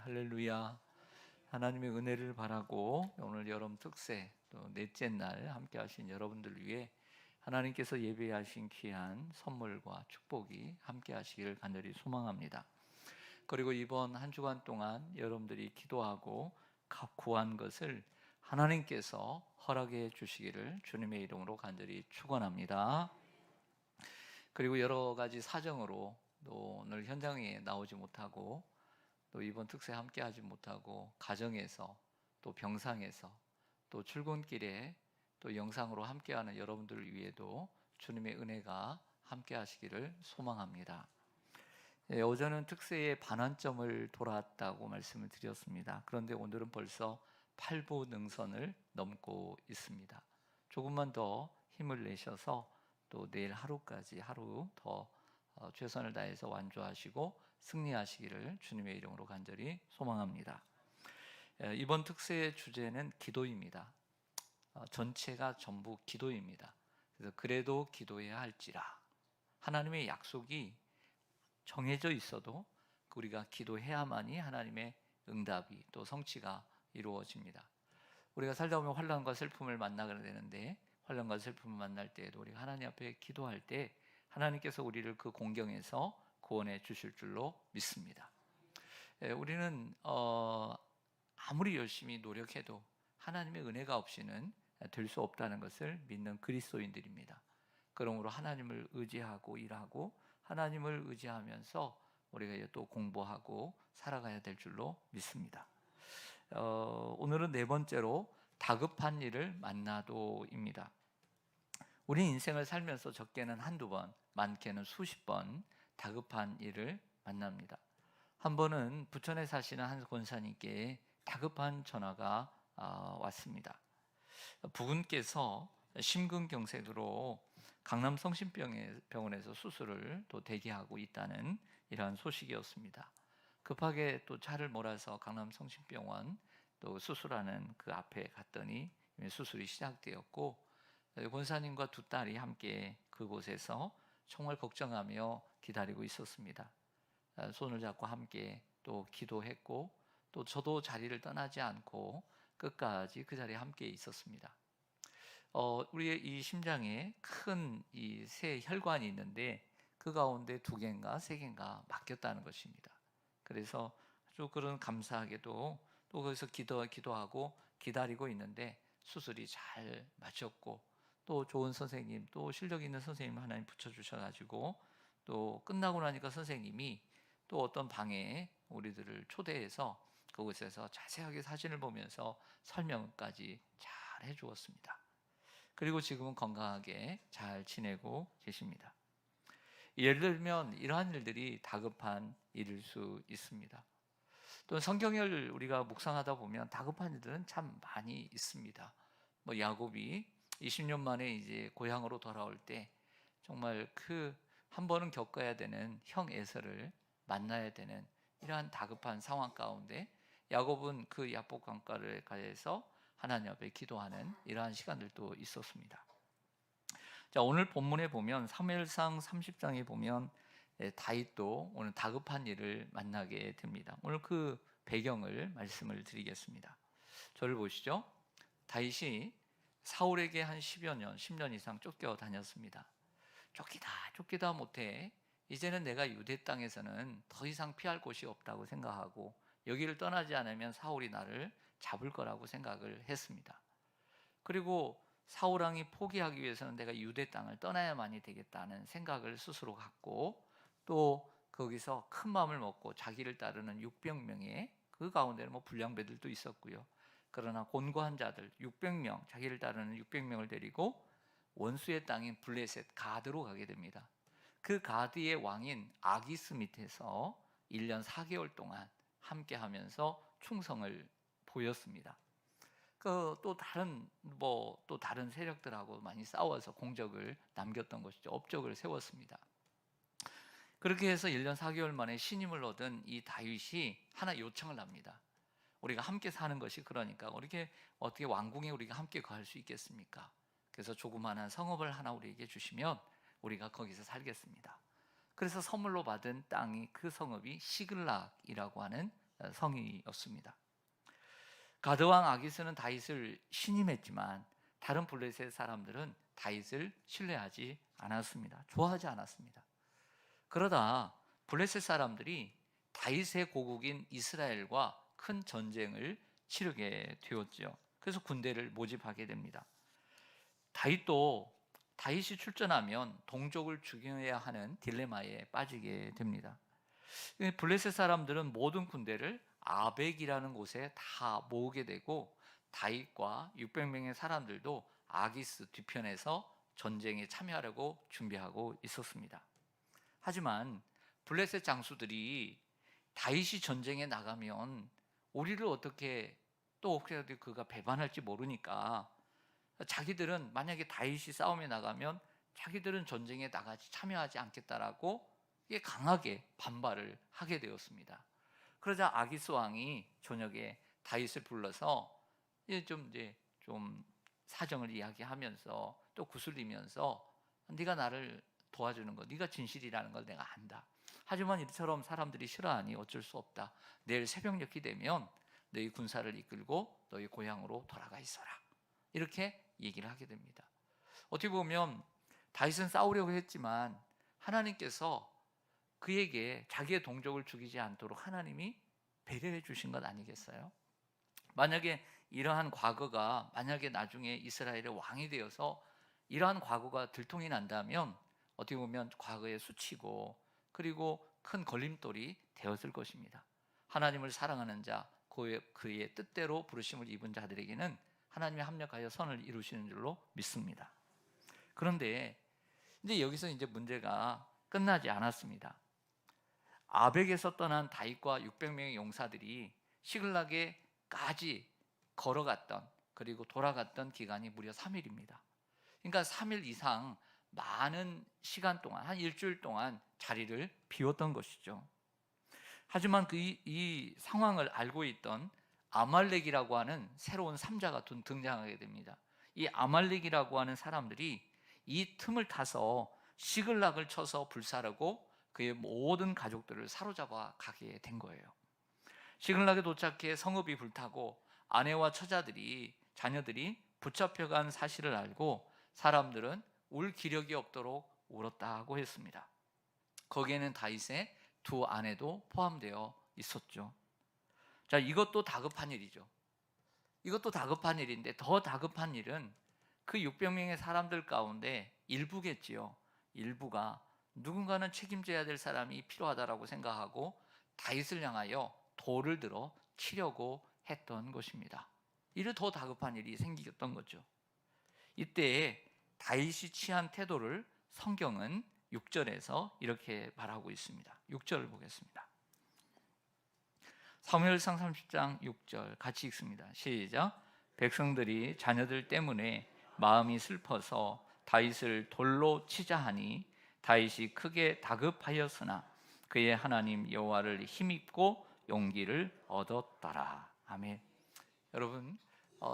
할렐루야. 하나님의 은혜를 바라고 오늘 여름 특세 또 넷째 날 함께 하신 여러분들 위해 하나님께서 예배하신 귀한 선물과 축복이 함께 하시기를 간절히 소망합니다. 그리고 이번 한 주간 동안 여러분들이 기도하고 구한 것을 하나님께서 허락해 주시기를 주님의 이름으로 간절히 축원합니다. 그리고 여러 가지 사정으로 또 오늘 현장에 나오지 못하고 또 이번 특세 함께 하지 못하고 가정에서 또 병상에서 또 출근길에 또 영상으로 함께하는 여러분들을 위해도 주님의 은혜가 함께 하시기를 소망합니다. 어제는 특세의 반환점을 돌았다고 말씀을 드렸습니다. 그런데 오늘은 벌써 8부 능선을 넘고 있습니다. 조금만 더 힘을 내셔서 또 내일 하루까지 하루 더 최선을 다해서 완주하시고 승리하시기를 주님의 이름으로 간절히 소망합니다. 이번 특세의 주제는 기도입니다. 전체가 전부 기도입니다. 그래서 그래도 기도해야 할지라. 하나님의 약속이 정해져 있어도 우리가 기도해야만이 하나님의 응답이 또 성취가 이루어집니다. 우리가 살다 보면 환난과 슬픔을 만나게 되는데 환난과 슬픔을 만날 때에도 우리가 하나님 앞에 기도할 때 하나님께서 우리를 그 공경에서 구원해 주실 줄로 믿습니다. 우리는 아무리 열심히 노력해도 하나님의 은혜가 없이는 될 수 없다는 것을 믿는 그리스도인들입니다. 그러므로 하나님을 의지하고 일하고 하나님을 의지하면서 우리가 또 공부하고 살아가야 될 줄로 믿습니다. 오늘은 네 번째로 다급한 일을 만나도입니다. 우리 인생을 살면서 적게는 한두 번, 많게는 수십 번 다급한 일을 만납니다. 한 번은 부천에 사시는 한 권사님께 다급한 전화가 왔습니다. 부군께서 심근경색으로 강남 성심병원에서 수술을 또 대기하고 있다는 이러한 소식이었습니다. 급하게 또 차를 몰아서 강남 성심병원 또 수술하는 그 앞에 갔더니 수술이 시작되었고 권사님과 두 딸이 함께 그곳에서 정말 걱정하며 기다리고 있었습니다. 손을 잡고 함께 또 기도했고 또 저도 자리를 떠나지 않고 끝까지 그 자리에 함께 있었습니다. 우리의 이 심장에 큰 이 세 혈관이 있는데 그 가운데 두 개인가 세 개인가 막혔다는 것입니다. 그래서 아주 그런 감사하게도 또 거기서 기도하고 기다리고 있는데 수술이 잘 마쳤고 또 좋은 선생님 또 실력 있는 선생님 하나님 붙여주셔가지고 또 끝나고 나니까 선생님이 또 어떤 방에 우리들을 초대해서 그곳에서 자세하게 사진을 보면서 설명까지 잘 해주었습니다. 그리고 지금은 건강하게 잘 지내고 계십니다. 예를 들면 이러한 일들이 다급한 일일 수 있습니다. 또 성경을 우리가 묵상하다 보면 다급한 일들은 참 많이 있습니다. 야곱이 20년 만에 이제 고향으로 돌아올 때 정말 그 한 번은 겪어야 되는 형 에서를 만나야 되는 이러한 다급한 상황 가운데 야곱은 그 야복 강가에서 하나님 앞에 기도하는 이러한 시간들도 있었습니다. 자, 오늘 본문에 보면 사무엘상 30장에 보면 다윗도 오늘 다급한 일을 만나게 됩니다. 오늘 그 배경을 말씀을 드리겠습니다. 저를 보시죠. 다윗이 사울에게 한 10년 이상 쫓겨다녔습니다. 쫓기다 못해 이제는 내가 유대 땅에서는 더 이상 피할 곳이 없다고 생각하고 여기를 떠나지 않으면 사울이 나를 잡을 거라고 생각을 했습니다. 그리고 사울 왕이 포기하기 위해서는 내가 유대 땅을 떠나야만이 되겠다는 생각을 스스로 갖고 또 거기서 큰 마음을 먹고 자기를 따르는 600명의 그 가운데는 불량배들도 있었고요. 그러나 곤고한 자들 600명, 자기를 따르는 600명을 데리고 원수의 땅인 블레셋 가드로 가게 됩니다. 그 가드의 왕인 아기스 밑에서 1년 4개월 동안 함께 하면서 충성을 보였습니다. 또 다른 세력들하고 많이 싸워서 공적을 남겼던 것이죠. 업적을 세웠습니다. 그렇게 해서 1년 4개월 만에 신임을 얻은 이 다윗이 하나 요청을 합니다. 우리가 함께 사는 것이 그러니까 어떻게 왕궁에 우리가 함께 거할 수 있겠습니까? 그래서 조그마한 성읍을 하나 우리에게 주시면 우리가 거기서 살겠습니다. 그래서 선물로 받은 땅이 그 성읍이 시글락이라고 하는 성이었습니다. 가드왕 아기스는 다윗을 신임했지만 다른 블레셋 사람들은 다윗을 신뢰하지 않았습니다. 좋아하지 않았습니다. 그러다 블레셋 사람들이 다윗의 고국인 이스라엘과 큰 전쟁을 치르게 되었죠. 그래서 군대를 모집하게 됩니다. 다윗이 출전하면 동족을 죽여야 하는 딜레마에 빠지게 됩니다. 블레셋 사람들은 모든 군대를 아벡이라는 곳에 다 모으게 되고 다윗과 600명의 사람들도 아기스 뒤편에서 전쟁에 참여하려고 준비하고 있었습니다. 하지만 블레셋 장수들이 다윗이 전쟁에 나가면 우리를 어떻게 또 혹시라도 그가 배반할지 모르니까 자기들은 만약에 다윗이 싸움에 나가면 자기들은 전쟁에 나가지 참여하지 않겠다라고 강하게 반발을 하게 되었습니다. 그러자 아기스 왕이 저녁에 다윗을 불러서 좀 사정을 이야기하면서 또 구슬리면서 네가 나를 도와주는 거, 네가 진실이라는 걸 내가 안다. 하지만 이처럼 사람들이 싫어하니 어쩔 수 없다. 내일 새벽녘이 되면 너희 군사를 이끌고 너희 고향으로 돌아가 있어라. 이렇게 얘기를 하게 됩니다. 어떻게 보면 다윗은 싸우려고 했지만 하나님께서 그에게 자기의 동족을 죽이지 않도록 하나님이 배려해 주신 것 아니겠어요? 만약에 이러한 과거가 만약에 나중에 이스라엘의 왕이 되어서 이러한 과거가 들통이 난다면 어떻게 보면 과거에 수치고 그리고 큰 걸림돌이 되었을 것입니다. 하나님을 사랑하는 자, 그의 뜻대로 부르심을 입은 자들에게는 하나님이 합력하여 선을 이루시는 줄로 믿습니다. 그런데 여기서 문제가 끝나지 않았습니다. 아벡에서 떠난 다윗과 600명의 용사들이 시글락에까지 걸어갔던 그리고 돌아갔던 기간이 무려 3일입니다. 그러니까 3일 이상 많은 시간 동안 한 일주일 동안 자리를 비웠던 것이죠. 하지만 이 상황을 알고 있던 아말렉이라고 하는 새로운 3자가 등장하게 됩니다. 이 아말렉이라고 하는 사람들이 이 틈을 타서 시글락을 쳐서 불사르고 그의 모든 가족들을 사로잡아 가게 된 거예요. 시글락에 도착해 성읍이 불타고 아내와 자녀들이 붙잡혀간 사실을 알고 사람들은 울 기력이 없도록 울었다고 했습니다. 거기에는 다윗의 두 아내도 포함되어 있었죠. 자, 이것도 다급한 일이죠. 이것도 다급한 일인데 더 다급한 일은 그 600명의 사람들 가운데 일부겠지요. 일부가 누군가는 책임져야 될 사람이 필요하다라고 생각하고 다윗을 향하여 돌을 들어 치려고 했던 것입니다. 이를 더 다급한 일이 생겼던 거죠. 이때 다윗이 취한 태도를 성경은 6절에서 이렇게 말하고 있습니다. 6절을 보겠습니다. 사무엘상 30장 6절 같이 읽습니다. 시작. 백성들이 자녀들 때문에 마음이 슬퍼서 다윗을 돌로 치자 하니 다윗이 크게 다급하였으나 그의 하나님 여호와를 힘입고 용기를 얻었더라. 아멘. 여러분,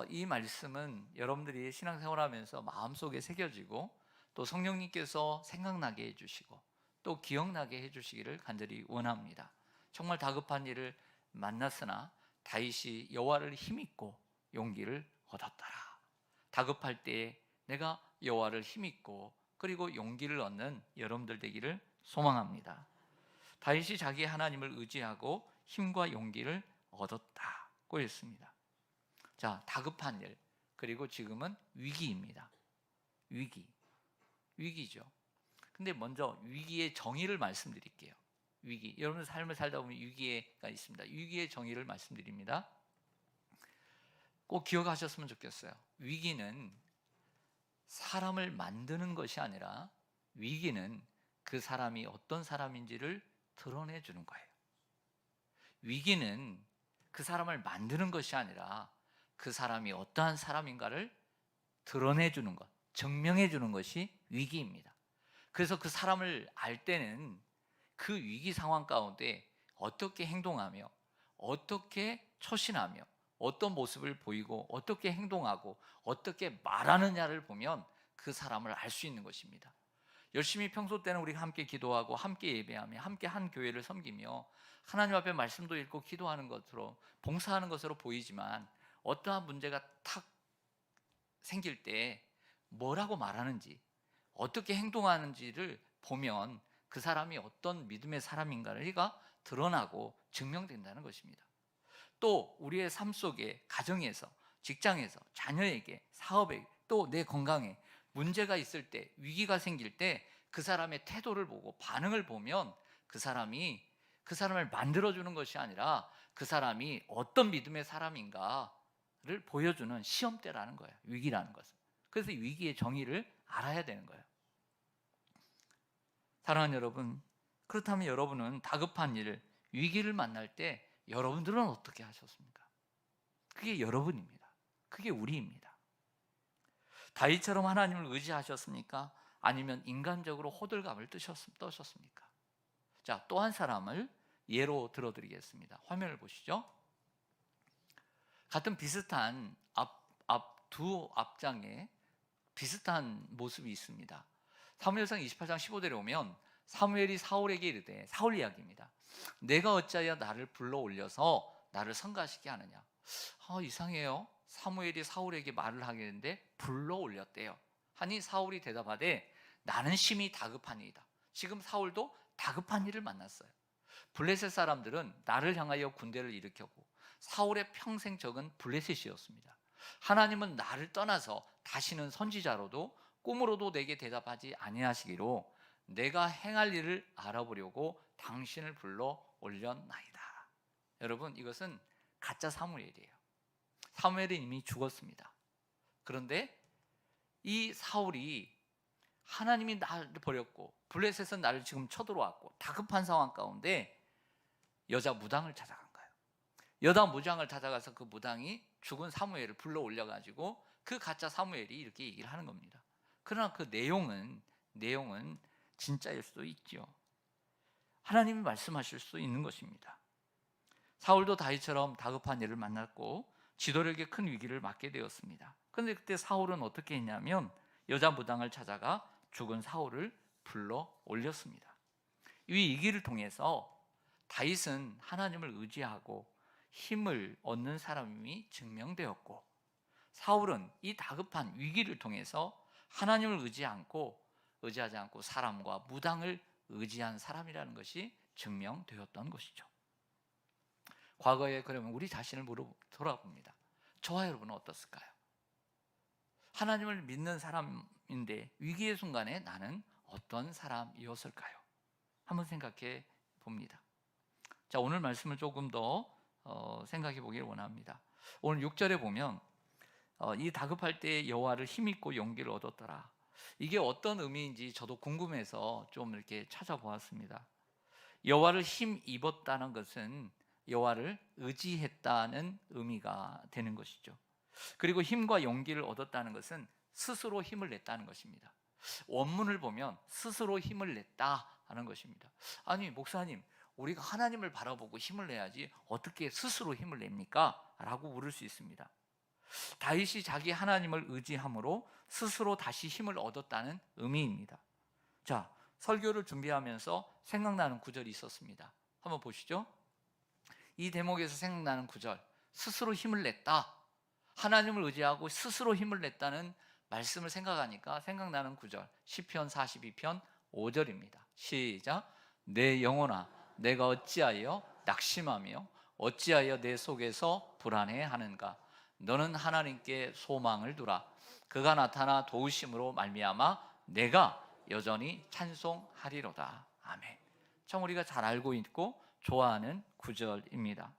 이 말씀은 여러분들이 신앙생활하면서 마음속에 새겨지고 또 성령님께서 생각나게 해주시고 또 기억나게 해주시기를 간절히 원합니다. 정말 다급한 일을 만났으나 다윗이 여호와를 힘입고 용기를 얻었더라. 다급할 때에 내가 여호와를 힘입고 그리고 용기를 얻는 여러분들 되기를 소망합니다. 다윗이 자기 하나님을 의지하고 힘과 용기를 얻었다고 했습니다. 자, 다급한 일, 그리고 지금은 위기입니다. 위기죠. 근데 먼저 위기의 정의를 말씀드릴게요. 위기, 여러분들 삶을 살다 보면 위기가 있습니다. 위기의 정의를 말씀드립니다. 꼭 기억하셨으면 좋겠어요. 위기는 사람을 만드는 것이 아니라 위기는 그 사람이 어떤 사람인지를 드러내주는 거예요. 위기는 그 사람을 만드는 것이 아니라 그 사람이 어떠한 사람인가를 드러내주는 것, 증명해주는 것이 위기입니다. 그래서 그 사람을 알 때는 그 위기 상황 가운데 어떻게 행동하며 어떻게 처신하며 어떤 모습을 보이고 어떻게 행동하고 어떻게 말하느냐를 보면 그 사람을 알 수 있는 것입니다. 열심히 평소 때는 우리가 함께 기도하고 함께 예배하며 함께 한 교회를 섬기며 하나님 앞에 말씀도 읽고 기도하는 것으로 봉사하는 것으로 보이지만 어떠한 문제가 탁 생길 때 뭐라고 말하는지 어떻게 행동하는지를 보면 그 사람이 어떤 믿음의 사람인가가 드러나고 증명된다는 것입니다. 또 우리의 삶 속에 가정에서, 직장에서, 자녀에게, 사업에, 또 내 건강에 문제가 있을 때, 위기가 생길 때 그 사람의 태도를 보고 반응을 보면 그 사람을 만들어주는 것이 아니라 그 사람이 어떤 믿음의 사람인가를 보여주는 시험대라는 거예요. 위기라는 것은. 그래서 위기의 정의를 알아야 되는 거예요. 사랑하는 여러분, 그렇다면 여러분은 다급한 일, 위기를 만날 때 여러분들은 어떻게 하셨습니까? 그게 여러분입니다. 그게 우리입니다. 다윗처럼 하나님을 의지하셨습니까? 아니면 인간적으로 호들갑을 떠셨습니까? 자, 또 한 사람을 예로 들어드리겠습니다. 화면을 보시죠. 같은 비슷한 두 앞장에 비슷한 모습이 있습니다. 사무엘상 28장 15절에 오면 사무엘이 사울에게 이르되, 사울 이야기입니다. 내가 어찌하여 나를 불러 올려서 나를 성가시게 하느냐. 이상해요. 사무엘이 사울에게 말을 하겠는데 불러 올렸대요. 하니 사울이 대답하되 나는 심히 다급한 이이다. 지금 사울도 다급한 일을 만났어요. 블레셋 사람들은 나를 향하여 군대를 일으켰고 사울의 평생 적은 블레셋이었습니다. 하나님은 나를 떠나서 다시는 선지자로도 꿈으로도 내게 대답하지 아니하시기로 내가 행할 일을 알아보려고 당신을 불러 올렸나이다. 여러분, 이것은 가짜 사무엘이에요. 사무엘은 이미 죽었습니다. 그런데 이 사울이 하나님이 나를 버렸고 블레셋은 나를 지금 쳐들어왔고 다급한 상황 가운데 여자 무당을 찾아간 거예요. 여자 무당을 찾아가서 그 무당이 죽은 사무엘을 불러 올려가지고 그 가짜 사무엘이 이렇게 얘기를 하는 겁니다. 그러나 그 내용은 진짜일 수도 있죠. 하나님이 말씀하실 수 있는 것입니다. 사울도 다윗처럼 다급한 일을 만났고 지도력에 큰 위기를 맞게 되었습니다. 그런데 그때 사울은 어떻게 했냐면 여자 무당을 찾아가 죽은 사울을 불러 올렸습니다. 이 위기를 통해서 다윗은 하나님을 의지하고 힘을 얻는 사람이 증명되었고, 사울은 이 다급한 위기를 통해서 하나님을 의지하지 않고 사람과 무당을 의지한 사람이라는 것이 증명되었던 것이죠. 과거에 그러면 우리 자신을 돌아봅니다. 저와 여러분은 어떻을까요? 하나님을 믿는 사람인데 위기의 순간에 나는 어떤 사람이었을까요? 한번 생각해 봅니다. 자, 오늘 말씀을 조금 더 생각해 보길 원합니다. 오늘 6절에 보면 이 다급할 때 여호와를 힘입고 용기를 얻었더라. 이게 어떤 의미인지 저도 궁금해서 좀 이렇게 찾아보았습니다. 여호와를 힘입었다는 것은 여호와를 의지했다는 의미가 되는 것이죠. 그리고 힘과 용기를 얻었다는 것은 스스로 힘을 냈다는 것입니다. 원문을 보면 스스로 힘을 냈다 하는 것입니다. 아니, 목사님, 우리가 하나님을 바라보고 힘을 내야지 어떻게 스스로 힘을 냅니까? 라고 물을 수 있습니다. 다윗이 자기 하나님을 의지함으로 스스로 다시 힘을 얻었다는 의미입니다. 자, 설교를 준비하면서 생각나는 구절이 있었습니다. 한번 보시죠. 이 대목에서 생각나는 구절, 스스로 힘을 냈다, 하나님을 의지하고 스스로 힘을 냈다는 말씀을 생각하니까 생각나는 구절, 시편 42편 5절입니다. 시작. 내 영혼아, 내가 어찌하여 낙심하며 어찌하여 내 속에서 불안해하는가. 너는 하나님께 소망을 두라. 그가 나타나 도우심으로 말미암아 내가 여전히 찬송하리로다. 아멘. 참 우리가 잘 알고 있고 좋아하는 구절입니다.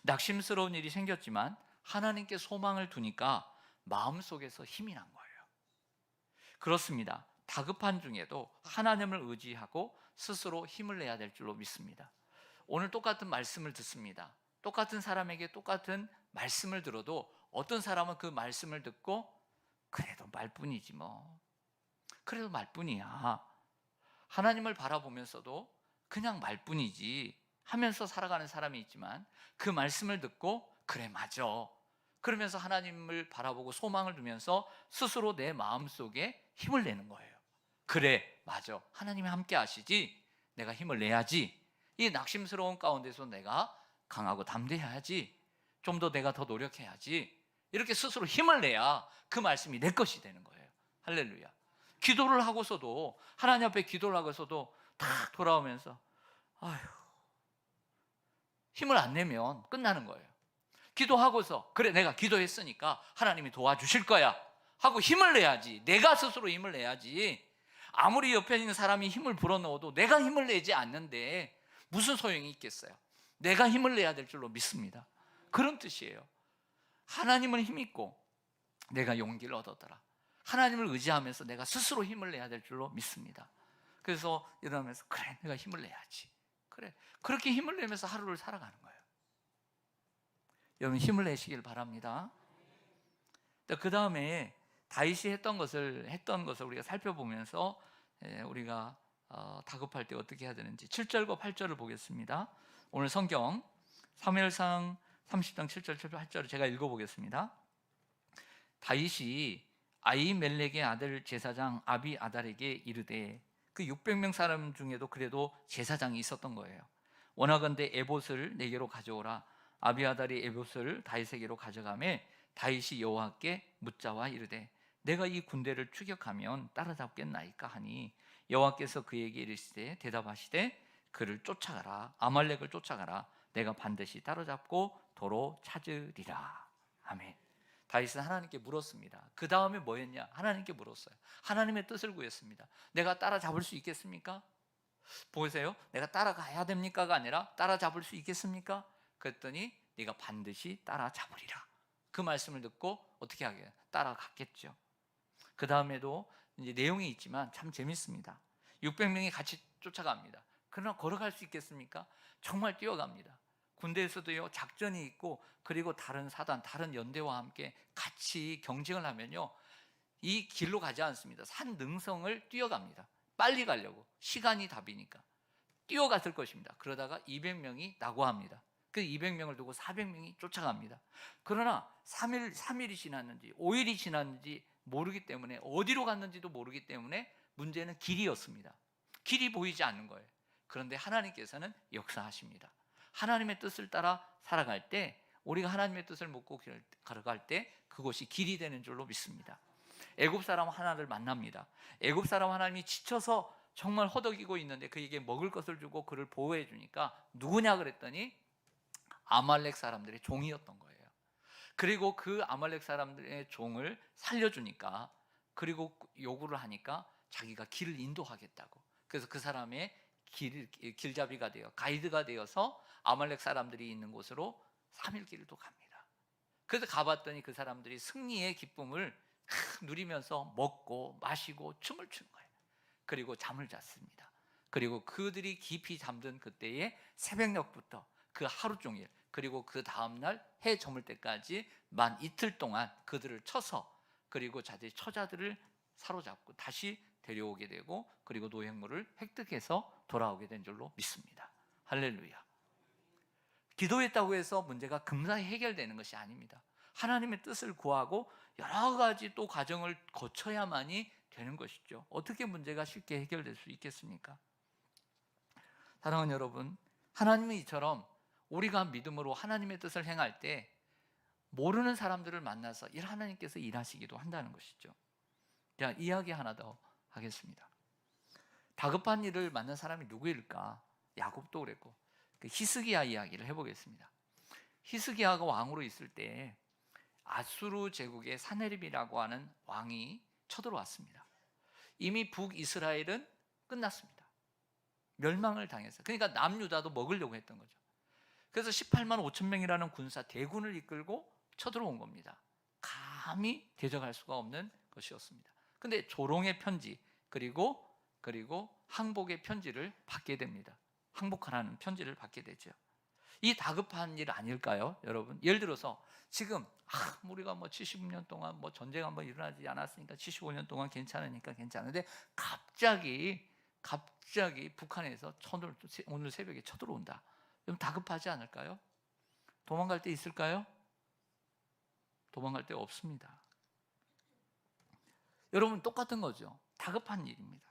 낙심스러운 일이 생겼지만 하나님께 소망을 두니까 마음속에서 힘이 난 거예요. 그렇습니다. 다급한 중에도 하나님을 의지하고 스스로 힘을 내야 될 줄로 믿습니다. 오늘 똑같은 말씀을 듣습니다. 똑같은 사람에게 똑같은 말씀을 들어도 어떤 사람은 그 말씀을 듣고 그래도 말뿐이지 뭐, 그래도 말뿐이야, 하나님을 바라보면서도 그냥 말뿐이지 하면서 살아가는 사람이 있지만 그 말씀을 듣고 그래 맞아 그러면서 하나님을 바라보고 소망을 두면서 스스로 내 마음속에 힘을 내는 거예요. 그래, 맞아, 하나님이 함께 하시지, 내가 힘을 내야지, 이 낙심스러운 가운데서 내가 강하고 담대해야지, 좀 더 내가 더 노력해야지, 이렇게 스스로 힘을 내야 그 말씀이 내 것이 되는 거예요. 할렐루야. 기도를 하고서도, 하나님 앞에 기도를 하고서도 딱 돌아오면서 아휴, 힘을 안 내면 끝나는 거예요. 기도하고서 그래, 내가 기도했으니까 하나님이 도와주실 거야 하고 힘을 내야지, 내가 스스로 힘을 내야지. 아무리 옆에 있는 사람이 힘을 불어넣어도 내가 힘을 내지 않는데 무슨 소용이 있겠어요? 내가 힘을 내야 될 줄로 믿습니다. 그런 뜻이에요. 하나님은 힘있고 내가 용기를 얻었더라. 하나님을 의지하면서 내가 스스로 힘을 내야 될 줄로 믿습니다. 그래서 일어나면서 그래, 내가 힘을 내야지. 그래, 그렇게 힘을 내면서 하루를 살아가는 거예요. 여러분, 힘을 내시길 바랍니다. 그 다음에 다윗이 했던 것을 우리가 살펴보면서 우리가 다급할 때 어떻게 해야 되는지 7절과 8절을 보겠습니다. 오늘 성경 사무엘상 30장 7절 8절을 제가 읽어보겠습니다. 다윗이 아히멜렉의 아들 제사장 아비아달에게 이르되, 그 600명 사람 중에도 그래도 제사장이 있었던 거예요. 원하건대 에봇을 내게로 가져오라. 아비아달이 에봇을 다윗에게로 가져가매 다윗이 여호와께 묻자와 이르되, 내가 이 군대를 추격하면 따라잡겠나이까 하니 여호와께서 그에게 이르시되 대답하시되, 그를 쫓아가라. 아말렉을 쫓아가라. 내가 반드시 따라잡고 도로 찾으리라. 아멘. 다윗은 하나님께 물었습니다. 그 다음에 뭐 했냐? 하나님께 물었어요. 하나님의 뜻을 구했습니다. 내가 따라잡을 수 있겠습니까? 보세요. 내가 따라가야 됩니까가 아니라 따라잡을 수 있겠습니까? 그랬더니 네가 반드시 따라잡으리라. 그 말씀을 듣고 어떻게 하겠어요? 따라갔겠죠. 그 다음에도 이제 내용이 있지만 참 재밌습니다. 600명이 같이 쫓아갑니다. 그러나 걸어갈 수 있겠습니까? 정말 뛰어갑니다. 군대에서도요, 작전이 있고 그리고 다른 사단, 다른 연대와 함께 같이 경쟁을 하면요, 이 길로 가지 않습니다. 산 능성을 뛰어갑니다. 빨리 가려고. 시간이 답이니까 뛰어갔을 것입니다. 그러다가 200명이 낙오합니다. 그 200명을 두고 400명이 쫓아갑니다. 그러나 3일이 지났는지 5일이 지났는지 모르기 때문에, 어디로 갔는지도 모르기 때문에 문제는 길이었습니다. 길이 보이지 않는 거예요. 그런데 하나님께서는 역사하십니다. 하나님의 뜻을 따라 살아갈 때, 우리가 하나님의 뜻을 묻고 걸어갈 때 그것이 길이 되는 줄로 믿습니다. 애굽 사람 하나를 만납니다. 애굽 사람 하나님이 지쳐서 정말 허덕이고 있는데 그에게 먹을 것을 주고 그를 보호해 주니까 누구냐 그랬더니 아말렉 사람들의 종이었던 거예요. 그리고 그 아말렉 사람들의 종을 살려주니까, 그리고 요구를 하니까 자기가 길을 인도하겠다고. 그래서 그 사람의 길잡이가 되어, 가이드가 되어서 아말렉 사람들이 있는 곳으로 3일 길을 또 갑니다. 그래서 가봤더니 그 사람들이 승리의 기쁨을 누리면서 먹고 마시고 춤을 추는 거예요. 그리고 잠을 잤습니다. 그리고 그들이 깊이 잠든 그때의 새벽녘부터 그 하루 종일, 그리고 그 다음날 해 저물 때까지 만 이틀 동안 그들을 쳐서, 그리고 자기 처자들을 사로잡고 다시 데려오게 되고, 그리고 노획물을 획득해서 돌아오게 된 줄로 믿습니다. 할렐루야. 기도했다고 해서 문제가 금방 해결되는 것이 아닙니다. 하나님의 뜻을 구하고 여러 가지 또 과정을 거쳐야만이 되는 것이죠. 어떻게 문제가 쉽게 해결될 수 있겠습니까? 사랑하는 여러분, 하나님은 이처럼 우리가 믿음으로 하나님의 뜻을 행할 때 모르는 사람들을 만나서 하나님께서 일하시기도 한다는 것이죠. 자, 이야기 하나 더 하겠습니다. 다급한 일을 만난 사람이 누구일까? 야곱도 그랬고, 그 히스기야 이야기를 해보겠습니다. 히스기야가 왕으로 있을 때 아수르 제국의 사네립이라고 하는 왕이 쳐들어왔습니다. 이미 북이스라엘은 끝났습니다. 멸망을 당했어요. 그러니까 남유다도 먹으려고 했던 거죠. 그래서 18만 5천 명이라는 군사 대군을 이끌고 쳐들어온 겁니다. 감히 대적할 수가 없는 것이었습니다. 근데 조롱의 편지, 그리고 항복의 편지를 받게 됩니다. 항복하라는 편지를 받게 되죠. 이 다급한 일 아닐까요, 여러분? 예를 들어서 지금 우리가 75년 동안 전쟁 한번 일어나지 않았으니까 75년 동안 괜찮으니까 괜찮은데 갑자기 북한에서 오늘 새벽에 쳐들어온다. 좀 다급하지 않을까요? 도망갈 데 있을까요? 도망갈 데 없습니다. 여러분, 똑같은 거죠. 다급한 일입니다.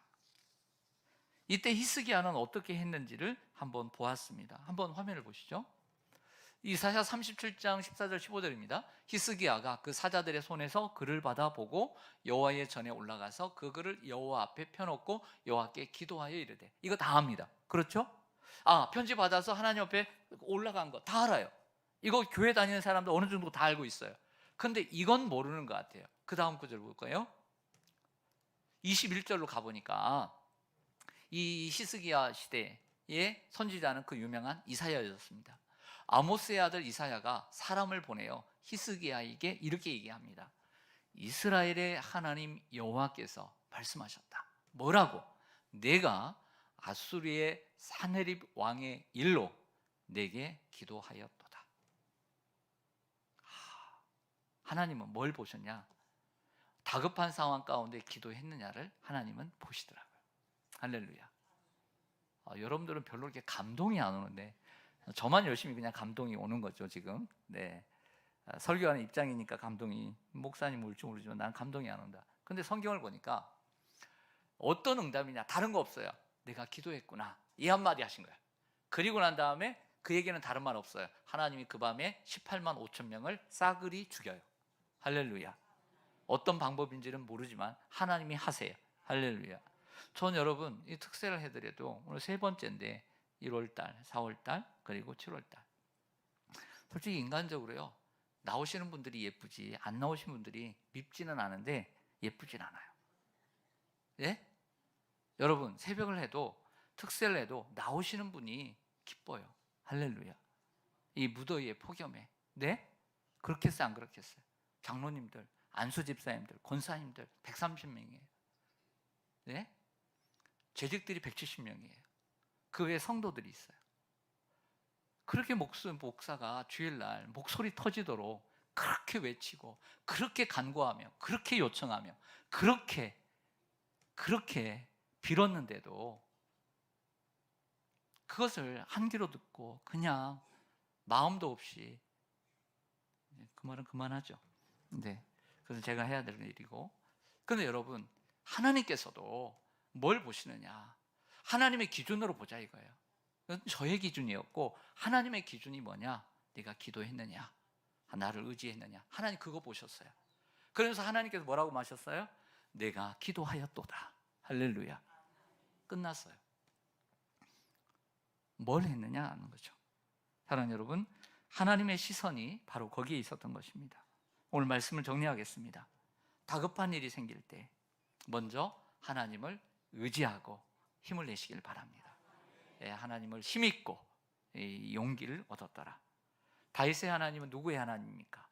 이때 히스기야는 어떻게 했는지를 한번 보았습니다. 한번 화면을 보시죠. 이사야 37장 14절 15절입니다. 히스기야가 그 사자들의 손에서 글을 받아 보고 여호와의 전에 올라가서 그 글을 여호와 앞에 펴놓고 여호와께 기도하여 이르되, 이거 다 합니다. 그렇죠? 편지 받아서 하나님 앞에 올라간 거 다 알아요. 이거 교회 다니는 사람도 어느 정도 다 알고 있어요. 근데 이건 모르는 것 같아요. 그 다음 구절 볼까요? 21절로 가보니까 이 히스기야 시대의 선지자는 그 유명한 이사야였습니다. 아모스의 아들 이사야가 사람을 보내어 히스기야에게 이렇게 얘기합니다. 이스라엘의 하나님 여호와께서 말씀하셨다. 뭐라고? 내가 아수르의 사네립 왕의 일로 내게 기도하였도다. 하나님은 뭘 보셨냐? 다급한 상황 가운데 기도했느냐를 하나님은 보시더라고요. 할렐루야. 여러분들은 별로 이렇게 감동이 안 오는데 저만 열심히 그냥 감동이 오는 거죠 지금. 네, 설교하는 입장이니까 감동이, 목사님 올지 모르지만 난 감동이 안 온다. 근데 성경을 보니까 어떤 응답이냐? 다른 거 없어요. 내가 기도했구나, 이 한마디 하신 거예요. 그리고 난 다음에 그에게는 다른 말 없어요. 하나님이 그 밤에 18만 5천 명을 싸그리 죽여요. 할렐루야. 어떤 방법인지는 모르지만 하나님이 하세요. 할렐루야. 전 여러분 이 특세를 해드려도 오늘 세 번째인데 1월달, 4월달, 그리고 7월달. 솔직히 인간적으로요, 나오시는 분들이 예쁘지 안 나오신 분들이 밉지는 않은데 예쁘진 않아요. 예? 여러분 새벽을 해도 특세를 해도 나오시는 분이 기뻐요. 할렐루야. 이 무더위에 폭염에. 네? 그렇겠어요 안 그렇겠어요? 장로님들, 안수 집사님들, 권사님들 130명이에요. 네? 재직들이 170명이에요. 그 외에 성도들이 있어요. 그렇게 목사가 주일날 목소리 터지도록 그렇게 외치고 그렇게 간구하며 그렇게 요청하며 그렇게 빌었는데도 그것을 한 귀로 듣고 그냥 마음도 없이, 그 말은 그만하죠. 네, 그래서 제가 해야 될 일이고. 그런데 여러분 하나님께서도 뭘 보시느냐? 하나님의 기준으로 보자 이거예요. 저의 기준이었고 하나님의 기준이 뭐냐? 네가 기도했느냐? 나를 의지했느냐? 하나님 그거 보셨어요. 그러면서 하나님께서 뭐라고 마셨어요? 내가 기도하였도다. 할렐루야. 끝났어요. 뭘 했느냐 하는 거죠. 사랑하는 여러분, 하나님의 시선이 바로 거기에 있었던 것입니다. 오늘 말씀을 정리하겠습니다. 다급한 일이 생길 때 먼저 하나님을 의지하고 힘을 내시길 바랍니다. 하나님을 힘입고 용기를 얻었더라. 다윗의 하나님은 누구의 하나님입니까?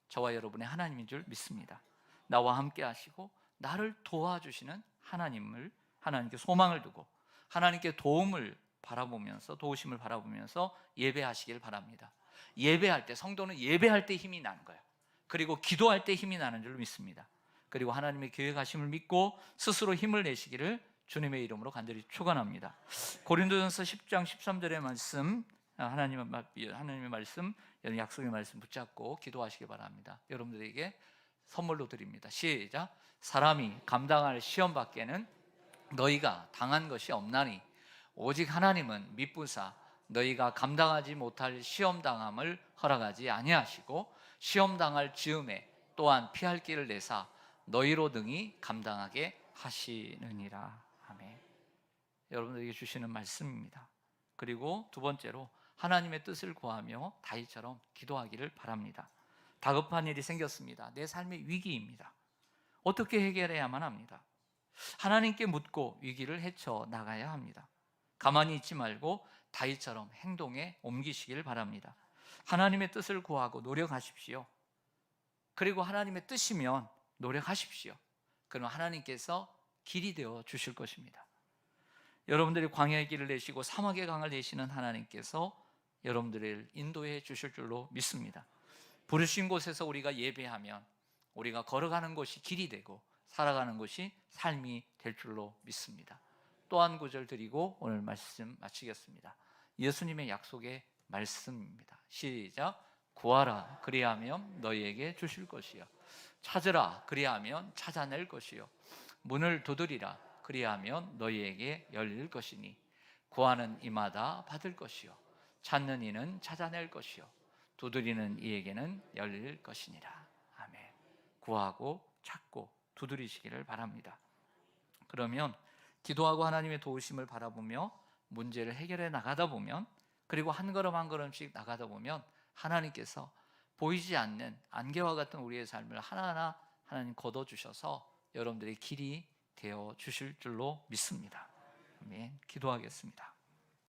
저와 여러분의 하나님인 줄 믿습니다. 나와 함께 하시고 나를 도와주시는 하나님을, 하나님께 소망을 두고 하나님께 도움을 바라보면서, 도우심을 바라보면서 예배하시길 바랍니다. 예배할 때, 성도는 예배할 때 힘이 나는 거예요. 그리고 기도할 때 힘이 나는 줄 믿습니다. 그리고 하나님의 계획하심을 믿고 스스로 힘을 내시기를 주님의 이름으로 간절히 축원합니다. 고린도전서 10장 13절의 말씀, 하나님의 말씀, 약속의 말씀 붙잡고 기도하시기 바랍니다. 여러분들에게 선물로 드립니다. 시작. 사람이 감당할 시험 밖에는 너희가 당한 것이 없나니 오직 하나님은 미쁘사 너희가 감당하지 못할 시험 당함을 허락하지 아니하시고 시험 당할 즈음에 또한 피할 길을 내사 너희로 등이 감당하게 하시느니라. 아멘. 여러분들에게 주시는 말씀입니다. 그리고 두 번째로 하나님의 뜻을 구하며 다윗처럼 기도하기를 바랍니다. 다급한 일이 생겼습니다. 내 삶의 위기입니다. 어떻게 해결해야만 합니다. 하나님께 묻고 위기를 헤쳐 나가야 합니다. 가만히 있지 말고 다윗처럼 행동에 옮기시길 바랍니다. 하나님의 뜻을 구하고 노력하십시오. 그리고 하나님의 뜻이면 노력하십시오. 그럼 하나님께서 길이 되어 주실 것입니다. 여러분들이 광야의 길을 내시고 사막의 강을 내시는 하나님께서 여러분들을 인도해 주실 줄로 믿습니다. 부르신 곳에서 우리가 예배하면 우리가 걸어가는 것이 길이 되고 살아가는 것이 삶이 될 줄로 믿습니다. 또 한 구절 드리고 오늘 말씀 마치겠습니다. 예수님의 약속의 말씀입니다. 시작. 구하라 그리하면 너희에게 주실 것이요 찾으라 그리하면 찾아낼 것이요 문을 두드리라 그리하면 너희에게 열릴 것이니 구하는 이마다 받을 것이요 찾는 이는 찾아낼 것이요 두드리는 이에게는 열릴 것이니라. 아멘. 구하고 찾고 두드리시기를 바랍니다. 그러면 기도하고 하나님의 도우심을 바라보며 문제를 해결해 나가다 보면, 그리고 한 걸음 한 걸음씩 나가다 보면 하나님께서 보이지 않는 안개와 같은 우리의 삶을 하나하나 하나님 걷어주셔서 여러분들의 길이 되어 주실 줄로 믿습니다. 아멘. 기도하겠습니다.